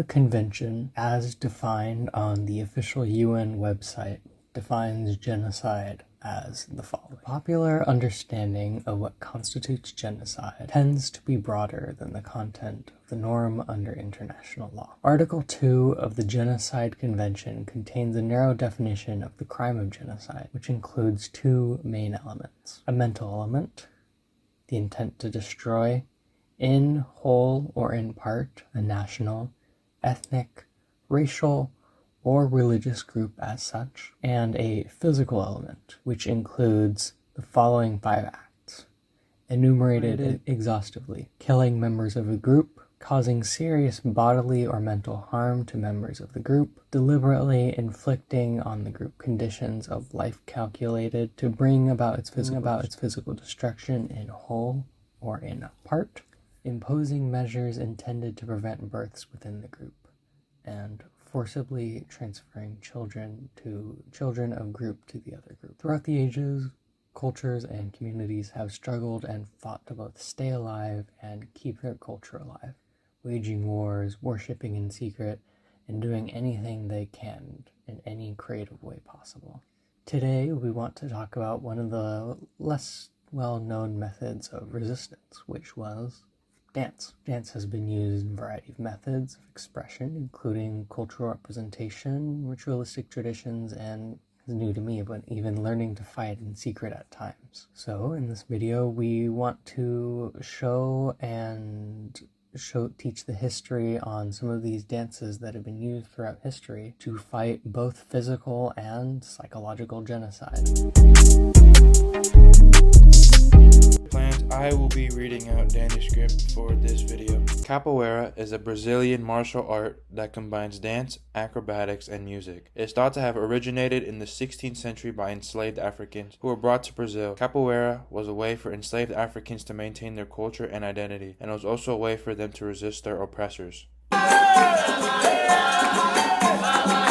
convention, as defined on the official UN website, defines genocide as the following. Popular understanding of what constitutes genocide tends to be broader than the content of the norm under international law. Article 2 of the Genocide Convention contains a narrow definition of the crime of genocide, which includes two main elements: a mental element, the intent to destroy, in whole or in part, a national, ethnic, racial, or religious group as such, and a physical element, which includes the following 5 acts, enumerated exhaustively: killing members of a group, causing serious bodily or mental harm to members of the group, deliberately inflicting on the group conditions of life calculated to bring about its physical destruction in whole or in part, imposing measures intended to prevent births within the group, and forcibly transferring children of group to the other group. Throughout the ages, cultures and communities have struggled and fought to both stay alive and keep their culture alive, waging wars, worshipping in secret, and doing anything they can in any creative way possible. Today, we want to talk about one of the less well-known methods of resistance, which was dance. Dance has been used in a variety of methods of expression, including cultural representation, ritualistic traditions, and it's new to me, but even learning to fight in secret at times. So in this video, we want to teach the history on some of these dances that have been used throughout history to fight both physical and psychological genocide. I will be reading out Danny's script for this video. Capoeira is a Brazilian martial art that combines dance, acrobatics, and music. It is thought to have originated in the 16th century by enslaved Africans who were brought to Brazil. Capoeira was a way for enslaved Africans to maintain their culture and identity, and it was also a way for them to resist their oppressors.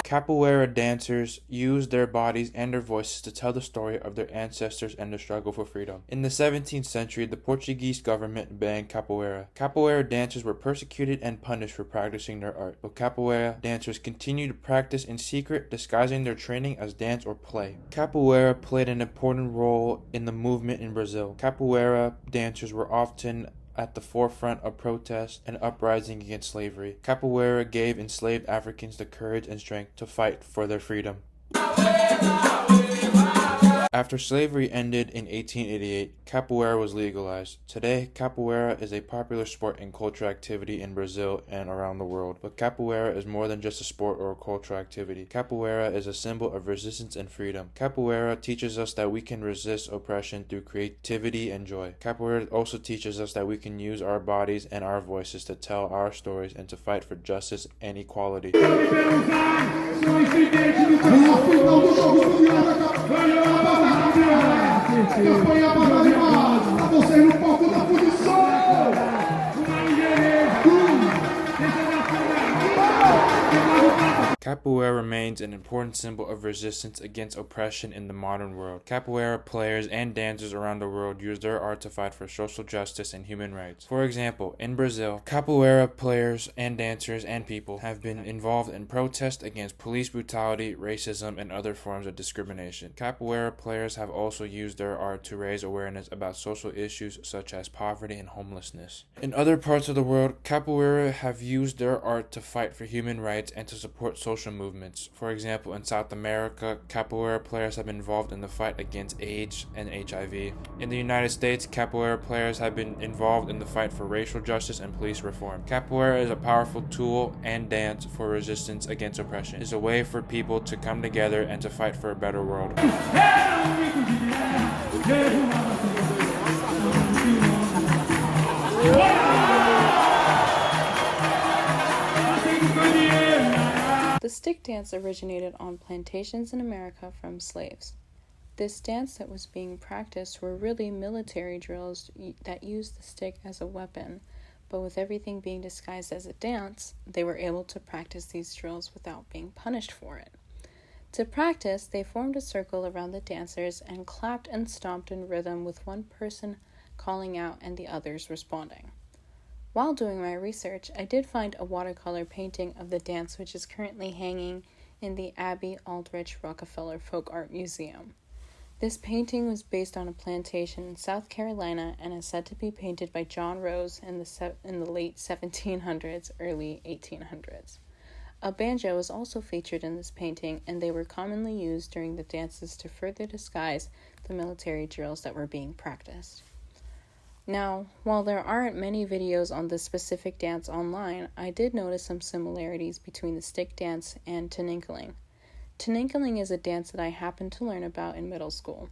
Capoeira dancers use their bodies and their voices to tell the story of their ancestors and their struggle for freedom. In the 17th century, the Portuguese government banned capoeira. Capoeira dancers were persecuted and punished for practicing their art, but capoeira dancers continued to practice in secret, disguising their training as dance or play. Capoeira played an important role in the movement in Brazil. Capoeira dancers were often at the forefront of protest and uprising against slavery. Capoeira gave enslaved Africans the courage and strength to fight for their freedom. After slavery ended in 1888, capoeira was legalized. Today, capoeira is a popular sport and cultural activity in Brazil and around the world. But capoeira is more than just a sport or a cultural activity. Capoeira is a symbol of resistance and freedom. Capoeira teaches us that we can resist oppression through creativity and joy. Capoeira also teaches us that we can use our bodies and our voices to tell our stories and to fight for justice and equality. Capoeira remains an important symbol of resistance against oppression in the modern world. Capoeira players and dancers around the world use their art to fight for social justice and human rights. For example, in Brazil, capoeira players and dancers and people have been involved in protests against police brutality, racism, and other forms of discrimination. Capoeira players have also used their art to raise awareness about social issues such as poverty and homelessness. In other parts of the world, capoeira have used their art to fight for human rights and to support social movements. For example, in South America, capoeira players have been involved in the fight against AIDS and HIV. In the United States, capoeira players have been involved in the fight for racial justice and police reform. Capoeira is a powerful tool and dance for resistance against oppression. It's a way for people to come together and to fight for a better world. The stick dance originated on plantations in America from slaves. This dance that was being practiced were really military drills that used the stick as a weapon, but with everything being disguised as a dance, they were able to practice these drills without being punished for it. To practice, they formed a circle around the dancers and clapped and stomped in rhythm with one person calling out and the others responding. While doing my research, I did find a watercolor painting of the dance which is currently hanging in the Abbey Aldrich Rockefeller Folk Art Museum. This painting was based on a plantation in South Carolina and is said to be painted by John Rose in the late 1700s, early 1800s. A banjo is also featured in this painting, and they were commonly used during the dances to further disguise the military drills that were being practiced. Now, while there aren't many videos on this specific dance online, I did notice some similarities between the stick dance and tininkling. Tininkling is a dance that I happened to learn about in middle school.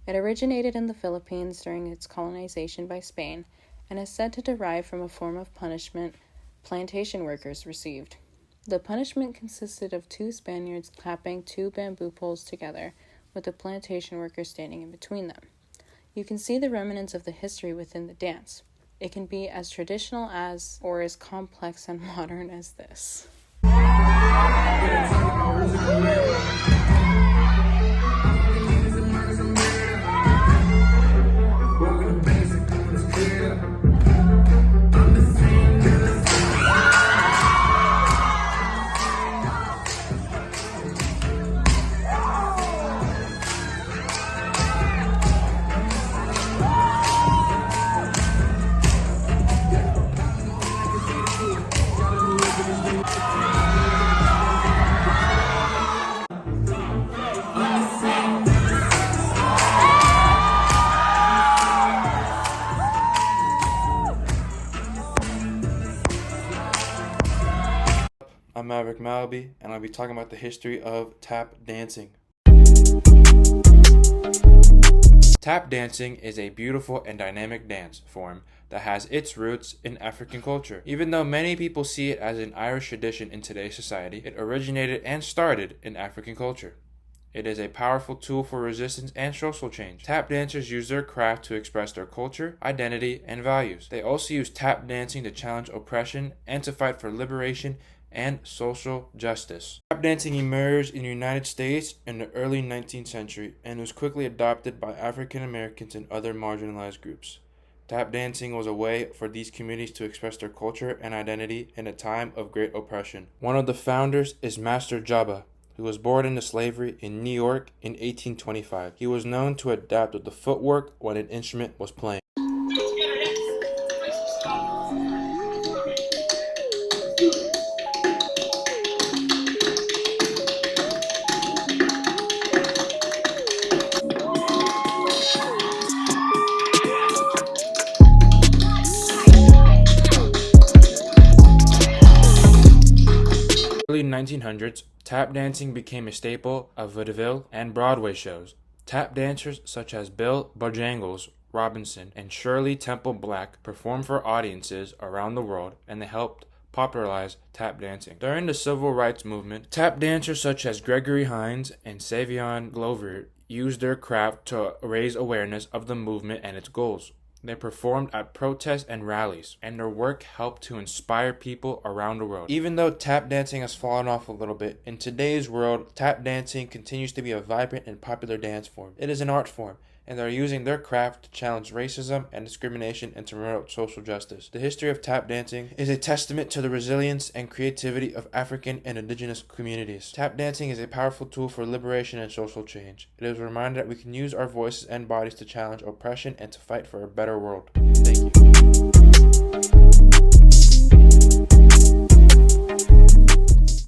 It originated in the Philippines during its colonization by Spain and is said to derive from a form of punishment plantation workers received. The punishment consisted of two Spaniards clapping two bamboo poles together, with the plantation workers standing in between them. You can see the remnants of the history within the dance. It can be as traditional as, or as complex and modern as this. I'm Maverick Malby, and I'll be talking about the history of tap dancing. Tap dancing is a beautiful and dynamic dance form that has its roots in African culture. Even though many people see it as an Irish tradition in today's society, it originated and started in African culture. It is a powerful tool for resistance and social change. Tap dancers use their craft to express their culture, identity, and values. They also use tap dancing to challenge oppression and to fight for liberation and social justice. Tap dancing emerged in the United States in the early 19th century and was quickly adopted by African Americans and other marginalized groups. Tap dancing was a way for these communities to express their culture and identity in a time of great oppression. One of the founders is Master Jabba, who was born into slavery in New York in 1825. He was known to adapt with the footwork when an instrument was playing. Early 1900s, tap dancing became a staple of vaudeville and Broadway shows. Tap dancers such as Bill Bojangles Robinson and Shirley Temple Black performed for audiences around the world, and they helped popularize tap dancing. During the Civil Rights Movement, tap dancers such as Gregory Hines and Savion Glover used their craft to raise awareness of the movement and its goals. They performed at protests and rallies, and their work helped to inspire people around the world. Even though tap dancing has fallen off a little bit, in today's world, tap dancing continues to be a vibrant and popular dance form. It is an art form, and they're using their craft to challenge racism and discrimination and to promote social justice. The history of tap dancing is a testament to the resilience and creativity of African and Indigenous communities. Tap dancing is a powerful tool for liberation and social change. It is a reminder that we can use our voices and bodies to challenge oppression and to fight for a better world. Thank you.